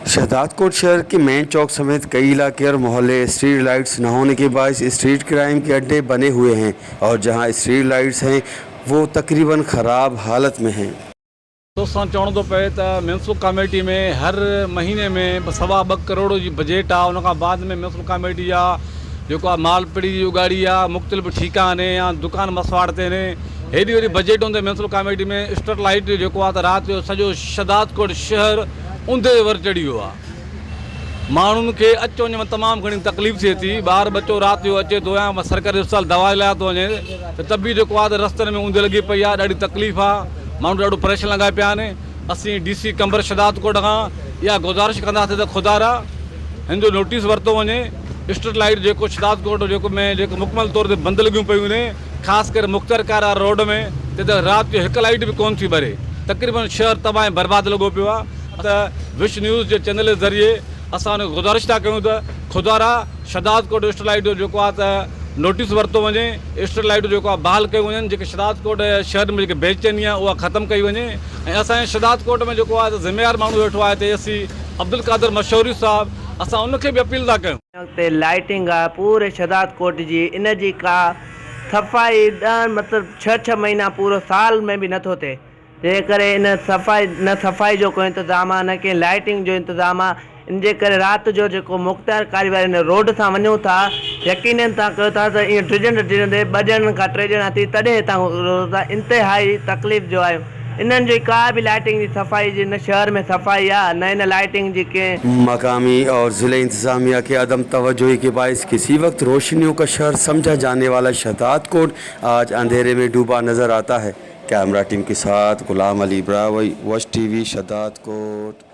शहजादकोट शहर के मेन चौक समेत कई इलाके और मोहल्ले स्ट्रीट लाइट्स न होने के बायस स्ट्रीट क्राइम के अड्डे बने हुए हैं और जहां स्ट्रीट लाइट्स हैं वो तकरीबन ख़राब हालत में हैं। दोस्तों चवण तो पे म्यूनसिपल कमेटी में हर महीने में 2.25 करोड़ की बजट आ उन बाद में म्यूनसिपल कमेटी जो माल पिड़ी की उगाड़ी आ मुख्तलिफ़ ठीका ने या दुकान मसवाड़ते ने हेॾी वॾी बजट हूंदे म्यूनसिपल कमेटी में स्ट्रीट लाइट जो रात जो सॼो शहजादकोट शहर ऊंधे वर चढ़ी वियो आहे। माण्हुनि खे अचु वञ में तमामु घणी तकलीफ़ थिए थी। ॿार बच्चो राति जो अचे थो या सरकारी अस्पताल दवा लाइ थो वञे त तबी जेको आहे त रस्तनि में ऊंधे लॻी पई आहे। ॾाढी तकलीफ़ आहे, माण्हू ॾाढो परेशान लॻा पिया आहिनि। असीं DC कंबर शहजादकोट खां इहा गुज़ारिश कंदासीं त खुदारा हिन जो नोटिस वरितो वञे। स्ट्रीट लाइट जेको शहजादकोट जेको मुकमल तौर ते बंदि लॻियूं पियूं आहिनि, ख़ासि करे मुख़्तार कारा रोड में त राति जो हिकु लाइट बि कोन थी ॿरे। तक़रीबन शहर तबाह बर्बादु लॻो पियो आहे। त विश न्यूज़ जे चैनल जे ज़रिए असां हुन गुज़ारिश था कयूं त खुदारा शहजादकोट स्ट्रीट लाइट जो जेको आहे त नोटिस वरितो वञे। स्ट्रीट लाइट जेको आहे बहाल कयूं वञनि। जेके शहजादकोट शहर में जेके बेचैनी आहे उहा ख़तमु कई वञे। ऐं असांजे शहजादकोट में जेको आहे त ज़िम्मेवार माण्हू वेठो आहे त AC अब्दुल कादिर मशहूरी साहिबु, असां उनखे बि अपील था कयूं। लाइटिंग आहे पूरे शहजादकोट जी, इन जी का सफ़ाई मतिलबु 6 महीना पूरो साल में बि नथो थिए। जंहिं करे इन सफ़ाई जो कोई इंतज़ाम आहे, न कंहिं लाइटिंग जो इंतज़ाम आहे। इन जे करे राति जो जेको मुख़्तार कारी वारे हिन रोड सां वञूं था, यकीननि तव्हां कयो था त ईअं टिजंदे 2 ॼणनि खां 3 ॼणा थी तॾहिं हितां था। इंतिहाई तकलीफ़ जो आहे। इन्हनि जी का भी लाइटिंग जी सफ़ाई जी न शहर में सफ़ाई आहे, न इन लाइटिंग जी के मकामी और ज़िले इंतज़ामिया के अदम तवज्जोही के बायस किसी वक्त रोशनियों का शहर समझा जाने वाला शहजादकोट आज अंधेरे में डूबा नज़र आता है। कैमरा टीम के साथ गुलाम अली ब्रावई, वॉच TV शहजादकोट।